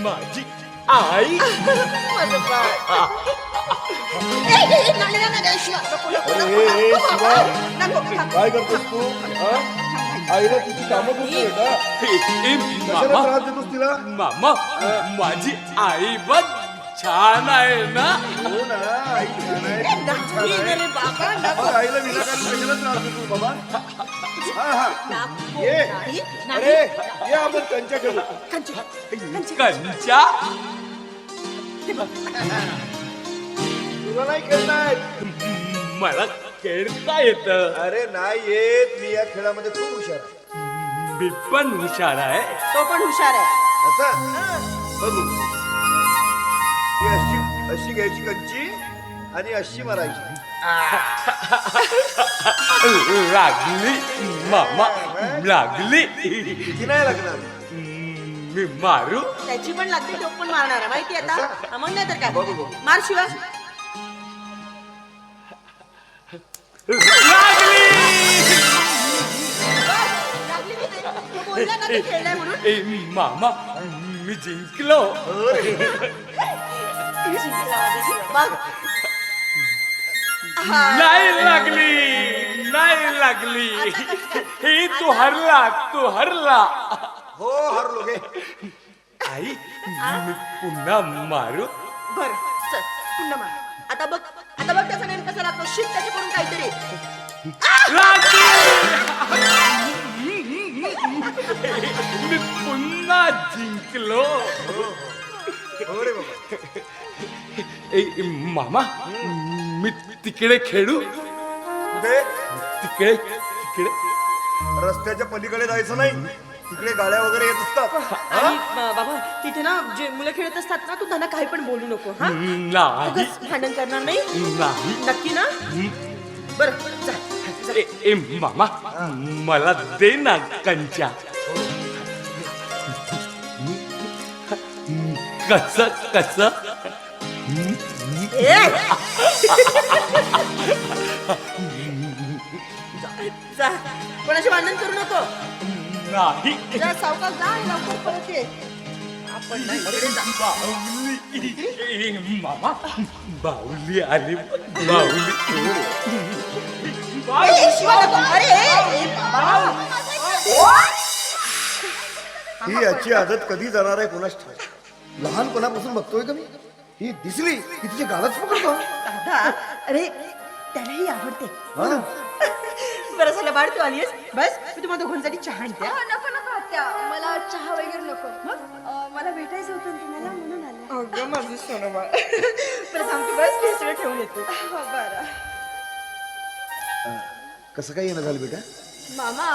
माझी आई. काय करतोस तू? आईला तुझी कामं करतोय का? कशाला त्रास देतोस तिला? मामा माझी आई बघ छान आहे ना. हो ना, आई छान आहे, तू पण छान आहे. मग आईला विनाकारण कशाला त्रास देतोस बाबा? हा हा ये. अरे ये आपण कंचा खेळू. कंचा तुला नाही खेळणार. मला खेळता येत. अरे नाही येत. मी या खेळामध्ये खूप हुशार आहे. मी पण हुशार आहे. तो पण हुशार आहे. असं बघू. ही अशी अशी घ्यायची कंची आणि अशी मारायची. लागली मामा लागली. ती नाही लागणार. मी मारू. त्याची पण लागते, तो पण मारणार आहे माहिती आता. मग नाही तर बघू, बघू. काय मार शिवा. लागली. लागली की नाही? तो बोलला ना मी खेळलाय म्हणून. ए मामा मी जिंकलो. बघ. नाही लागली नाही लागली. ही तू हरला तू हरला. हो हरलो गे. आई मी पुन्हा मारू. बर चल पुन्हा मार. आता बघ त्याचा नेम कसा लागतो. शिट त्याच्याकडून काहीतरी. मी पुन्हा जिंकलो. हो रे बाबा. ए मामा मी तिकडे खेळू. कुठे? तिकडे तिकडे रस्त्याच्या पलीकडे जायचं नाही. तिकडे गाड्या वगैरे येत असतात. आणि बाबा तिथे ना जे मुलं खेळत असतात ना, तू त्यांना काही पण बोलू नको. हा नाही उगाच भांडण करणार नाही. नाही. नक्की ना? बर जा. ए मामा मला दे ना कंचा. कस कस जा. कोणाशी भांडण करू नको. नाही. जा सावकाश जा आणि लवकर परत ये. आपण नाही इकडे जा. बाहुली. मामा बाहुली आली. बाहुली. ए, शिवा नको. अरे ए, बाबा. ही याची आदत कधी जाणार आहे कोणाच ठाऊक. लहानपणापासून बघतोय का मी. ही दिसली की तिचे गालच पकडतो. दादा अरे त्यालाही आवडते. हा? बरं झालं बाळ तू आलीस. बस मी तुम्हाला दोघांसाठी चहा आणते. नको नको आत्या, मला चहा वगैरे नको. मला भेटायचं होतं ना तुम्हाला म्हणून आले. अगं माझं सोनं बाळ. बरं सांगतो बस मी सगळं ठेवून येतो. बरं कसं काय येणं झालं बेटा? मामा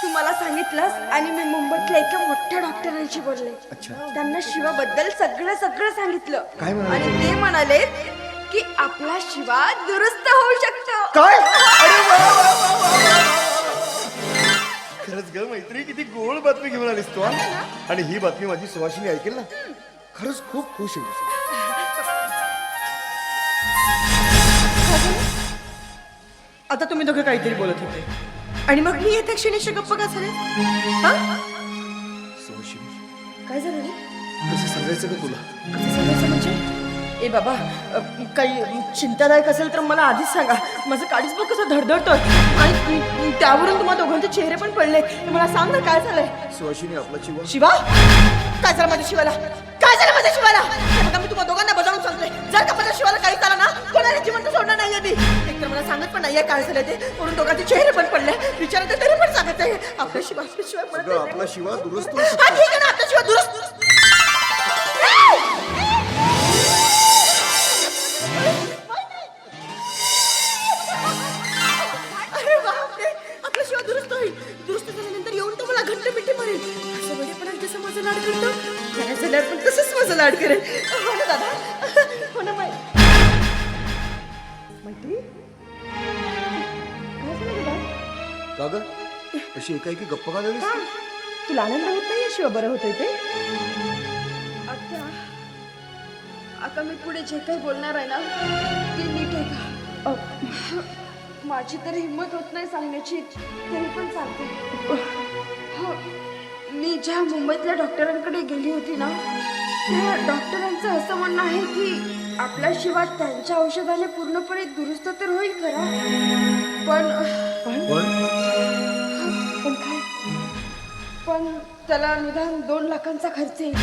तू मला सांगितलंस आणि मी मुंबईतल्या एका मोठ्या डॉक्टरांशी बोलले. अच्छा. त्यांना शिवाबद्दल सगळं सगळं सांगितलं. काय म्हणाले? आणि ते म्हणाले की आपला शिवा दुरुस्त होऊ शकतो. काय? अरे वा, वा, वा, वा, वा, वा. खरंच ग मैत्री किती गोड बातमी घेऊन आलीस तू. आणि ही बातमी माझी सुवासिनी ऐकेल ना, खरंच खूप खुश होईल. आता तुम्ही दोघे काहीतरी बोलत होते आणि मग मी येत्या क्षणीशी गप्प का झाले. हा सुवासिनी काय झालं रे? कसं सांगायचं का तुला? कसं सांगायचं म्हणजे? ए बाबा काही चिंतादायक असेल तर मला आधीच सांगा. माझं काळीच बघ कसं धडधडतोय आणि त्यावरून तुम्हाला दोघांचे चेहरे पण पडले. मला सांग ना काय झालंय. सुवासिनी आपला चिवा. शिवा काय झालं माझ्या शिवाला. काय झालं माझ्या शिवाला. बघा मी तुम्हाला दोघांना बजावून सांगतोय. जर का माझ्या शिवाला काही झालं ना कोणाला जिवंत सोडणार नाहीये मी. एकतर मला सांगत पण नाहीये काय झालं ते. म्हणून दोघांचे चेहरे पण पडले. विचारत तरी पण सांगत आहे. आपल्या शिवाशिवाय सगळं आपला शिवा दुरुस्त होऊ हा शकतो. ठीक आहे ना आपल्या शिवा दुरुस्त. अरे बापरे आपला शिवा दुरुस्त होईल. दुरुस्त झाल्यानंतर येऊन तो मला घट्ट मिठी मारेल. असं वेळेपणा जसं माझं लाड करतो घरात झाल्यावर पण तसंच माझं लाड करेल. हो ना दादा. हो ना मैत्री. काय झालं दादा? का ग अशी एकाएकी गप्पा का झालीस? तुला आनंद होत नाही शिवा बरं होतंय ते. आत्या आता मी पुढे जे काही बोलणार आहे ना ते नीट आहे का? माझी तर हिंमत होत नाही सांगण्याची, तरी पण सांगते. हो, मी ज्या मुंबईतल्या डॉक्टरांकडे गेली होती ना त्या डॉक्टरांचं असं म्हणणं आहे की आपला शिवा त्यांच्या औषधाने पूर्णपणे दुरुस्त तर होईल खरा, पण पण काय, पण त्याला निदान 2 लाखांचा खर्च येईल.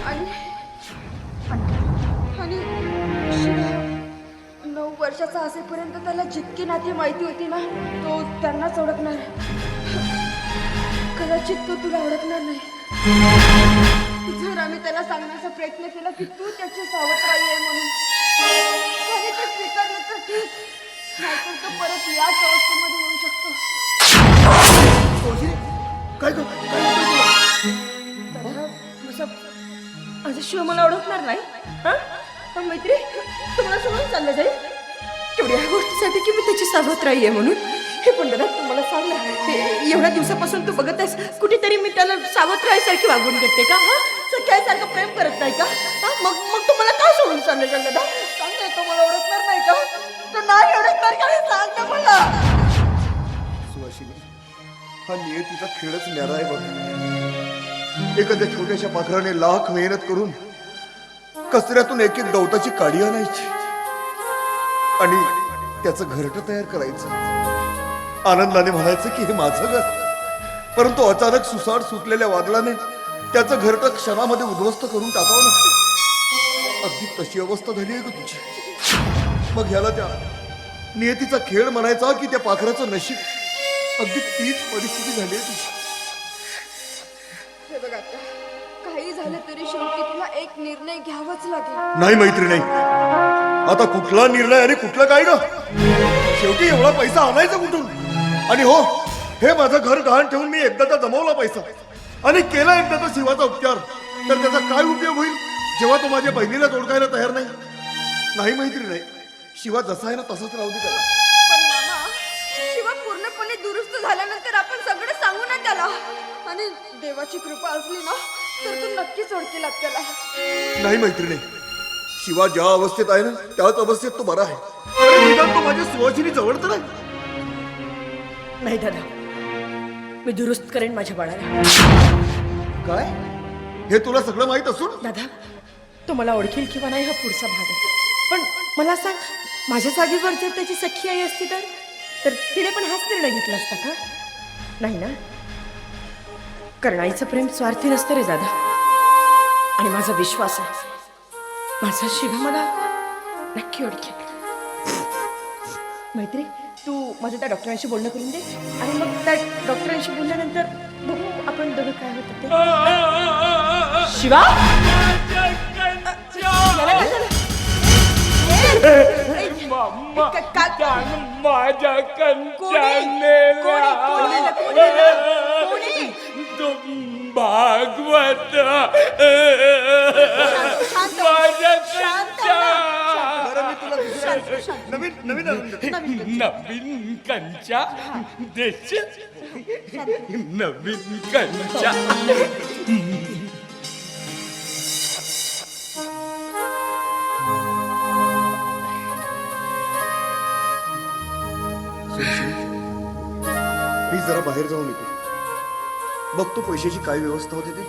आणि शिवा 9 वर्षाचा असेपर्यंत त्याला जितकी नाती माहिती होती ना, तो त्यांनाच ओळखणार. कदाचित तो तुला ओळखणार नाही. जर आम्ही त्याला सांगण्याचा प्रयत्न केला की तू त्याची सावत्र आहे म्हणून, त्याने ते स्वीकारलं तर ठीक, नाहीतर तो परत याच अवस्थेमध्ये येऊ शकतो. काय गं? माझा शिव मला ओळखणार नाही. हा पण मैत्री, तुम्हाला समजून चाललं जाईल तेवढ्या गोष्टीसाठी की मी त्याची सावत्राई आहे म्हणून. हे पण दादा तुम्हाला सांगलं, एवढ्या दिवसापासून तू बघत आहेस, कुठेतरी मी त्याला सावत्राईसारखी वागून करते का? हा सख्यासारखं प्रेम करत नाही का? हा मग तुम्हाला काय सोडून चाललं दादा? सांगते, तो मला ओळखणार नाही का? तो नाही ओळखणार का? सांग ना मला. सुहासिनी, हा नियतीचा खेळच न्यारा आहे बघ. एखाद्या छोट्याशा पाखराने लाख मेहनत करून कचऱ्यातून एक गवताची काडी आणायची आणि त्याचं घरटं तयार करायचं. आनंदाने म्हणायचं की हे माझं घर. परंतु अचानक सुसाट सुटलेल्या वादळाने त्याचं घरटं क्षणामध्ये उद्ध्वस्त करून टाकावं लागतं. अगदी तशी अवस्था झाली आहे ग तुझी. मग ह्याला त्या नियतीचा खेळ म्हणायचा की त्या पाखराचं नशीब? अगदी तीच परिस्थिती झाली आहे तुझी. हे बघ आता, काही झालं तरी शेवटी तुला एक निर्णय घ्यावाच लागेल. नाही मैत्री, नाही. आता कुठला निर्णय आणि कुठलं काय ग? शेवटी एवढा पैसा आणायचा कुठून? आणि हो, हे माझं घर गहाण ठेवून मी एकदाचा जमवला पैसा आणि केला एकदाचा शिवाचा उपचार, तर त्याचा काय उपयोग होईल जेव्हा तो माझ्या बहिणीला ओळखायला तयार नाही? नाही मैत्री, नाही. शिवा जसा आहे ना तसाच राहू दे त्याला. पण मामा, शिवा पूर्णपणे दुरुस्त झाल्यानंतर आपण सगळं सांगू ना त्याला. आणि देवाची कृपा असली ना तर तू नक्कीच ओळखेल त्याला. नाही मैत्री, नाही. शिवा ज्या अवस्थेत आहे ना त्याच अवस्थेत तो बरा आहे. अरे निदान तो माझ्या सुवासिनी जवळ तर आहे. नाही दादा, मी दुरुस्त करेन माझ्या बाळाला. काय? हे तुला सगळं माहित असून? दादा, तो मला ओळखेल किंवा नाही हा पुढचा भाग आहे. पण मला सांग, माझ्या जागेवर जर त्याची सख्खी आई असती तर तिने पण हाच निर्णय घेतला असता का? नाही ना. कारण आईचं प्रेम स्वार्थी नसतं रे दादा. आणि माझा विश्वास आहे, माझा शिवा मला नक्की ओळखेल. मैत्री, तू माझं त्या डॉक्टरांशी बोलणं करून दे आणि मग त्या डॉक्टरांशी बोलल्यानंतर बघू आपण दोघं काय होतं ते. शिवा, माझ्या कंचाने भागवत माझ्या नवीन नवीन आणून देतो. नवीन कंचा देशील? नवीन कंचा. मी जरा बाहेर जाऊन येतो. बघतो पैशाची काय व्यवस्था होते ते.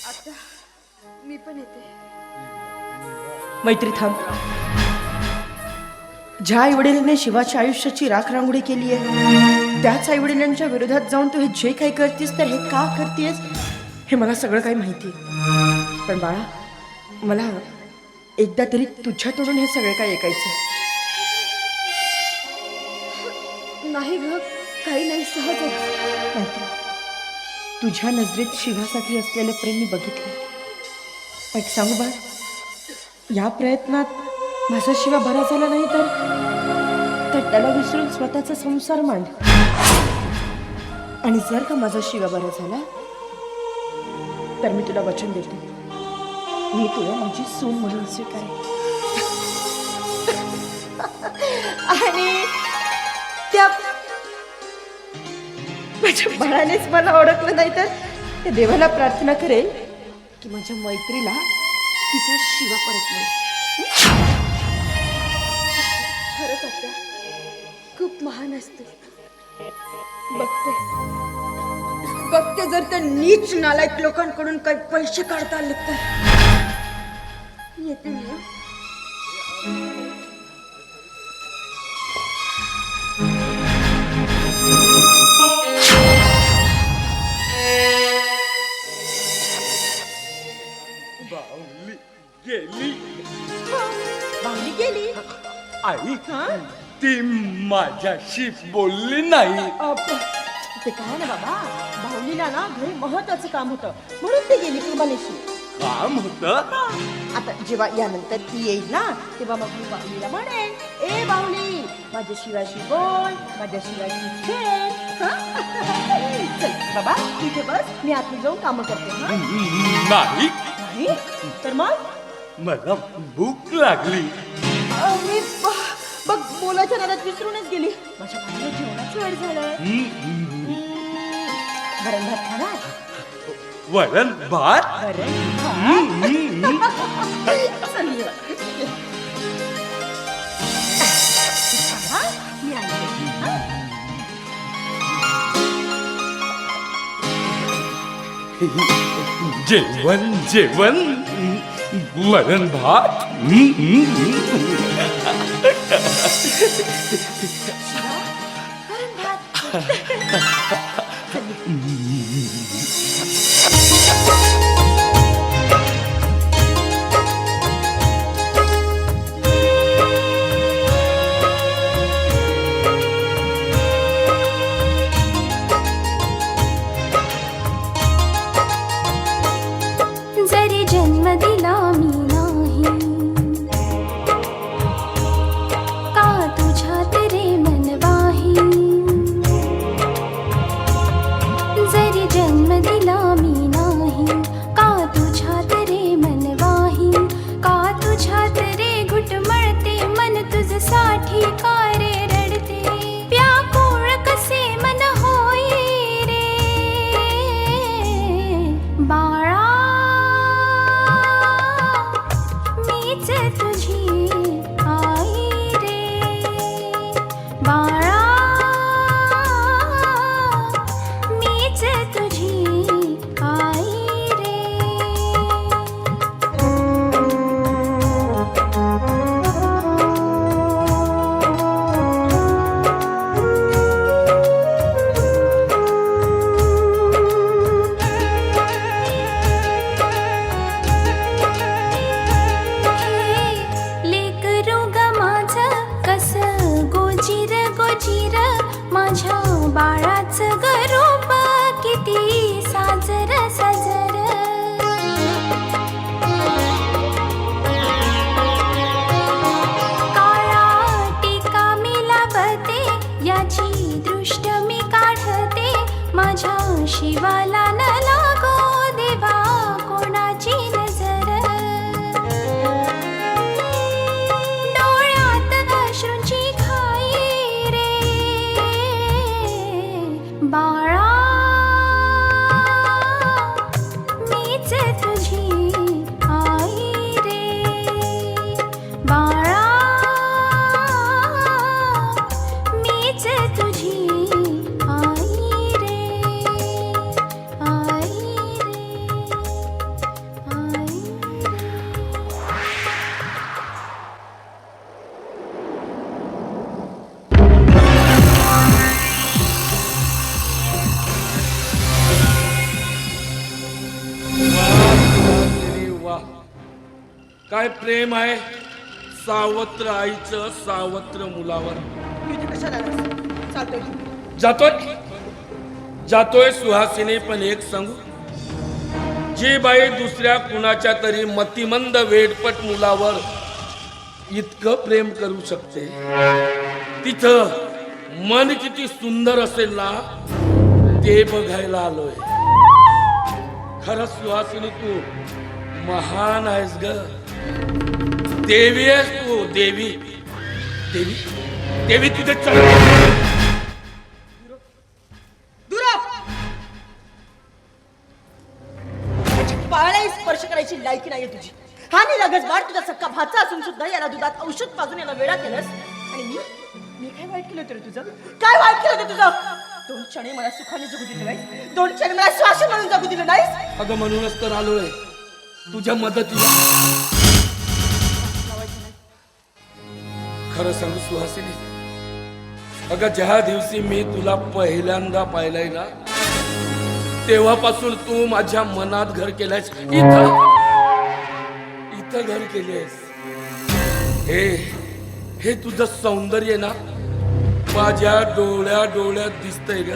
आता मी पण येते. मैत्री थांब. ज्या आईवडिलांनी शिवाच्या आयुष्याची राखरांगोळी केली आहे त्याच आईवडिलांच्या विरोधात जाऊन तू हे जे काही करतेस तर हे का करतेस हे मला सगळं काही माहिती आहे. पण बाळा, मला एकदा तरी तुझ्या तोडून हे सगळं काही ऐकायचं. नाही ग, काही नाही, सहजच. मैत्री, तुझ्या नजरेत शिवासाठी असलेलं प्रेम मी बघितलं. एक सांगू बाळ, या प्रयत्नात माझा शिवा बरा झाला नाही तर त्याला विसरून स्वतःचा संसार मांड. आणि जर का माझा शिवा बरा झाला तर मी तुला वचन देते, मी तुला माझी सून म्हणून स्वीकारेन. आणि त्या माझ्या बाळानेच मला ओळखलं नाही तर त्या देवाला प्रार्थना करेल की माझ्या मैत्रीला तिचा शिवा परत मिळेल. खरंच आत्या खूप महान असते. बघते जर त्या नीच नालायक लोकांकडून काही पैसे काढता आले तर येते मी. बाहुली गेली. बाहुली गेली. आई ती माझ्याशी बोलली नाही. ते काय ना बाबा, बाहुलीला ना घरी महत्वाचं काम होतं म्हणून ते गेली कुर्बानीशी. काम होत. आता जेव्हा यानंतर ती येईल ना तेव्हा मग मी बाहुलीला म्हणेन, ए बाहुली माझ्या शिवाशी बोल, माझ्या शिवाशी खेळ. हं? चल बाबा तिथे बस, मी आतमध्ये जाऊन कामं करते. हं? नाही, नाही तर मग मला भूक लागली. अरे बघ बोलायच्या नादात विसरूनच गेली. माझ्या बाहेर जेवणाची वेळ झालाय. वरण भात खाणार? वरण भात. वरण भात. चल ये. हं? मी आणते. हं? जेवण जेवण वरण भात. वरण भात. जरी जन्म दिला मी नाही का तुझ्यात रे मनवाही. जरी जन्म दिला मी नाही का तुझ्यात रे मनवाही. का तुझ्यात रे घुटमळते मन तुझसाठी का रे रडते. व्याकुळ कसे मन होई रे बाळा. मीच तुझी आई रे बाळा. मीच तुझी आई रे. लेकरू ग माझं कस गोजीर गोजीर. माझ्या बाळाचं गरूप किती साजर साजर. काळा टीका मी लावते याची दृष्ट मी काढते. माझ्या शिवाला न लागो देवा कोणाची नजर. डोळ्यात अश्रूंची घाई रे बाळा. मीच तुझी आई रे बाळा. मीच तुझी आई रे. आई रे. आई रे. वाह, काय प्रेम आहे सावत्र आईचं सावत्र मुलावर. इथे कशाला आलास? चालतोय. जातोय जातोय सुहासिनी. पण एक सांगू, जी बाई दुसऱ्या कुणाच्या तरी मतिमंद वेडपट मुलावर इतकं प्रेम करू शकते तिथं मन किती सुंदर असेल ना ते बघायला आलोय. खरंच सुहासिनी तू महान आहेस ग. देवी आहेस तू. देवी देवी देवी तुझे चरण. पायालाही स्पर्श करायची लायकी नाहीये तुझी. हा निरागस बाळ तुझा सक्का भाचा असून सुद्धा याला दुधात औषध पाजून याला वेडा केलंस आणि मी काय वाईट केलं होतं रे तुझं? काय वाईट केलं होतं तुझं? 2 क्षणी मला सुखाने जगू दिलं नाहीस, 2 क्षणी मला श्वास म्हणून जगू दिलं नाहीस. अगं म्हणूनच तर आलोय तुझ्या मदतीला. खरं सांगू सुहासिनी, अगं ज्या दिवशी मी तुला पहिल्यांदा पाहिलंय ना तेव्हापासून तू माझ्या मनात घर केलंयस. इथं घर केलेस. हे तुझं सौंदर्य ना माझ्या डोळ्यात दिसतंय ग.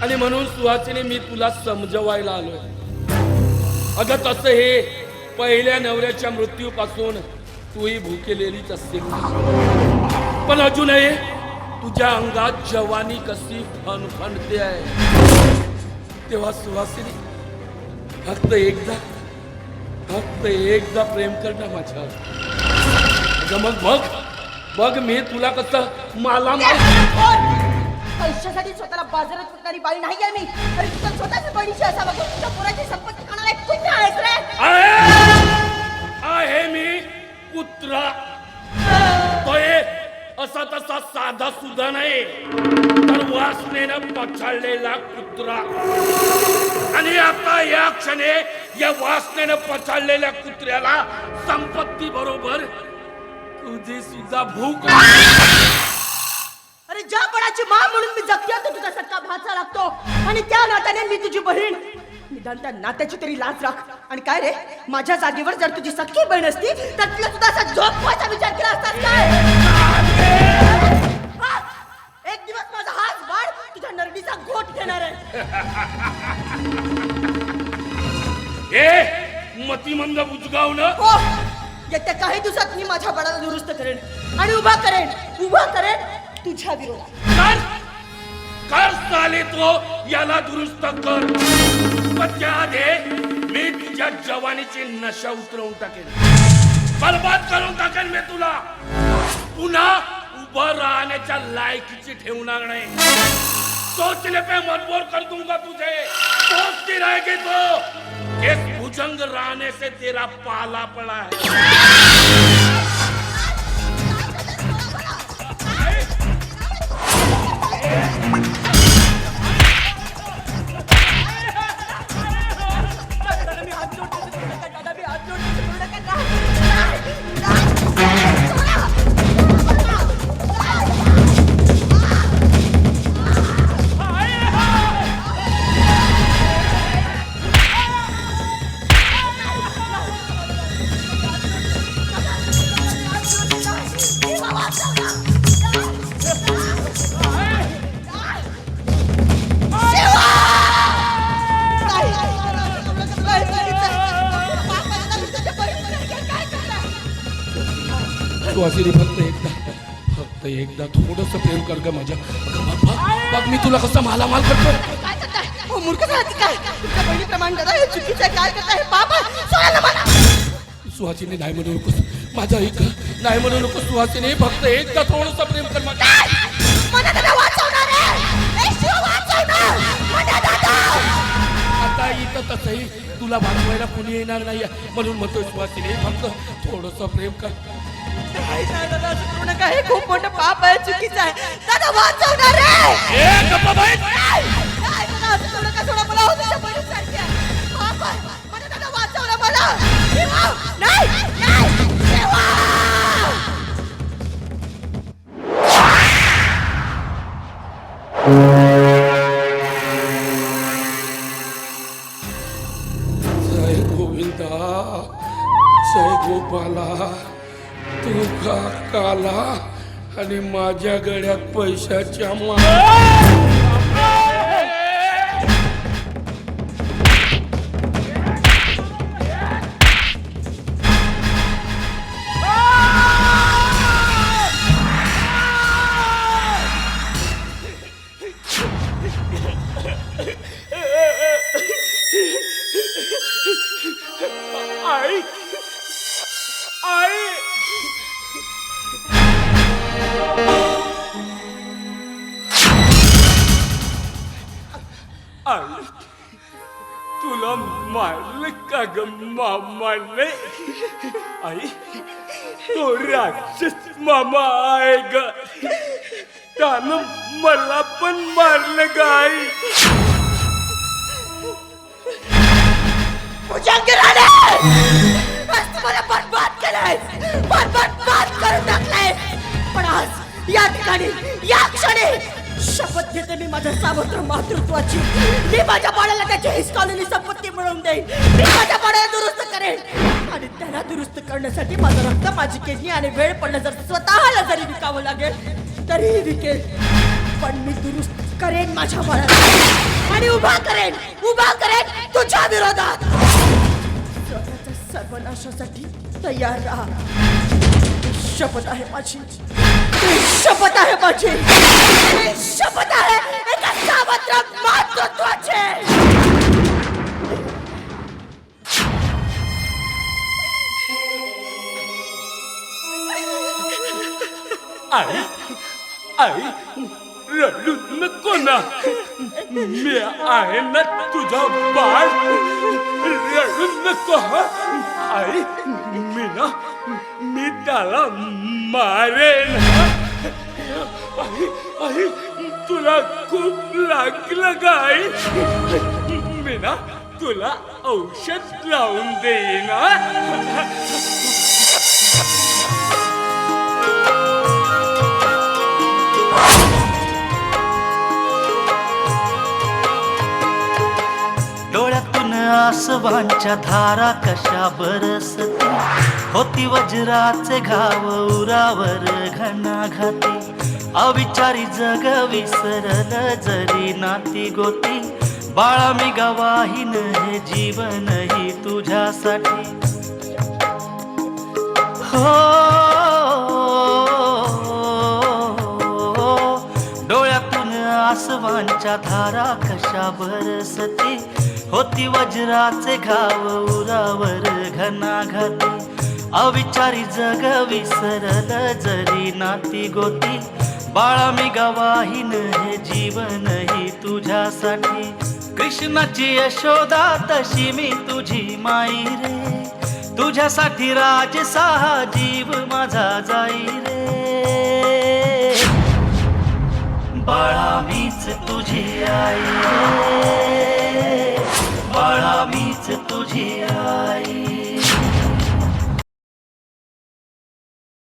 आणि म्हणून सुहासिनी मी तुला समजवायला आलोय. अगं तसं हे पहिल्या नवऱ्याच्या मृत्यूपासून तूही भुकेलेलीच असते, पण अजूनही तुझ्या अंगात जवानी कशी फणफणते आहे. तेव्हा सुहासिनी फक्त एकदा प्रेम कर ना माझ्यावर. अगं मग बघ मी तुला कसं मला पैशासाठी स्वतःला बाजारात विकणारी बाई नाही आहे मी. अरे तुझ्या स्वतःच्या बहिणीची असा बघून तुझ्या पोराची संपत्ती खाणारा एक कुत्रा आहेस रे. आहे मी कुत्रा. तो असा तसा साधा सुद्धा नाही, तर वासनेनं पछाडलेला कुत्रा. आणि आता या क्षणी या वासनेनं पछाडलेल्या कुत्र्याला संपत्ती बरोबर तुझी सुद्धा भूक. अरे ज्या बळाची मा म्हणून मी जगते तो तुझा सक्का भाचा लागतो आणि त्या नात्याने मी तुझी बहीण. निदान त्या नात्याची तरी लाज राख. आणि काय रे, माझ्या जागेवर जर तुझी सख्खी बहीण असती तर तुला सुद्धा असा झोपवायचा विचार केला असतास काय? एक दिवस माझा हाच बाळ तुझ्या नरडीचा घोट घेणार आहे. मतिमंद बुजगाव न. हो, येत्या काही दिवसात मी माझ्या बाळाला दुरुस्त करेन आणि उभा करेन तुझ्या विरोधात. कर साले तो याला दुरुस्त कर. पण त्याआधी मी तुझ्या जवानीची नशा उतरवून टाकेन, बर्बाद करून टाकेन मी तुला. पुन्हा उभं राहण्याच्या लायकीची ठेवणार नाही. सोचने पे मजबूर कर दूंगा तुझे. सोचती रहेगी तो इस भुजंग रहने से तेरा पाला पड़ा है. सुहासिनी फक्त एकदा थोडस प्रेम कर ग माझ्या. बघ मी तुला कसं मालामाल करतो. काय करताय? हो मूर्ख झाला की काय? तुमच्या बहिणीप्रमाणे दादा हे चुकीचं आहे. काय करताय बाबा? सोडायला मला. सुहासिनी नाही म्हणू नकोस. माझा ऐक, नाही म्हणू नकोस सुहासिनी. फक्त एकदा थोडस प्रेम कर माझ्या. मला दादा वाचवणार आहे. ए शिव वाचवणार. मला दादा. आता इथं तसंही तुला वाचवायला कोणी येणार नाही, म्हणून म्हणतोय सुहासिनी फक्त थोडस प्रेम कर. नाही दादा, असं करू नका. हे खूप मोठं पाप आहे, चुकीचं आहे. दादा वाचवणार आहे. ए गप्पा बाई. नाही दादा, असं करू नका. सोडा मला. हो तुझ्या बहिणीसारखी आहे. पाप आहे. मला दादा वाचवलं मला. शिवा. नाही शिवा. जय गोविंदा, जय गोपाला, तू का काला आणि माझ्या गळ्यात पैशाच्या आई आई आई, तू तुला मारलं का ग मामाने? आई तो राक्षस मामा आहे ग, त्यानं मला पण मारलं ग आई. भुजंगराणे! आज तुम्हाला बरबाद केलंय, बरबाद करून टाकलंय. पण आज या ठिकाणी या क्षणी शपथ घेते मी माझ्या सावत्र मातृत्वाची. मी माझ्या बाळाला त्याची हिसकावलेली संपत्ती मिळवून देईन. मी माझ्या बाळाला दुरुस्त करेन आणि त्याला दुरुस्त करण्यासाठी माझं रक्त, माझी किडनी आणि वेळ पडलं जर स्वतःला जरी विकावं लागेल तरीही विकेल. पण मी दुरुस्त करेन माझ्या बाळाला आणि उभा करेन तुझ्या विरोधात. स्वतःच्या सर्वनाशासाठी तयार राहा. शपथ आहे माझी, शपथ आहे माझी, शपथ आहे एका सावत्र मातृत्वाची. आई आई रडू नको ना, मी आहे ना तुझा बाळ. रडू नको हा आई. मी त्याला मारेन. आई आई तुला खूप लागलं का आई? मी ना तुला औषध लावून देईन. डोळ्यातून आसवांच्या धारा कशा बरसते, होती वज्राचे घाव उरावर घणाघाती. अविचारी जग विसरल जरी नाती गोती, बाळा मी गवाहीन हे जीवनही तुझ्यासाठी. हो डोळ्यातून आसवांच्या धारा कशा बरसते, होती वज्राचे घाव उरावर घणाघाती. अविचारी जग विसरल जरी नाती गोती, बाळा मी गवाहीन हे जीवनही तुझ्यासाठी. कृष्णाची यशोदा तशी मी तुझी माई रे, तुझ्यासाठी राजसा जीव माझा जाई रे. बाळा मीच तुझी आई.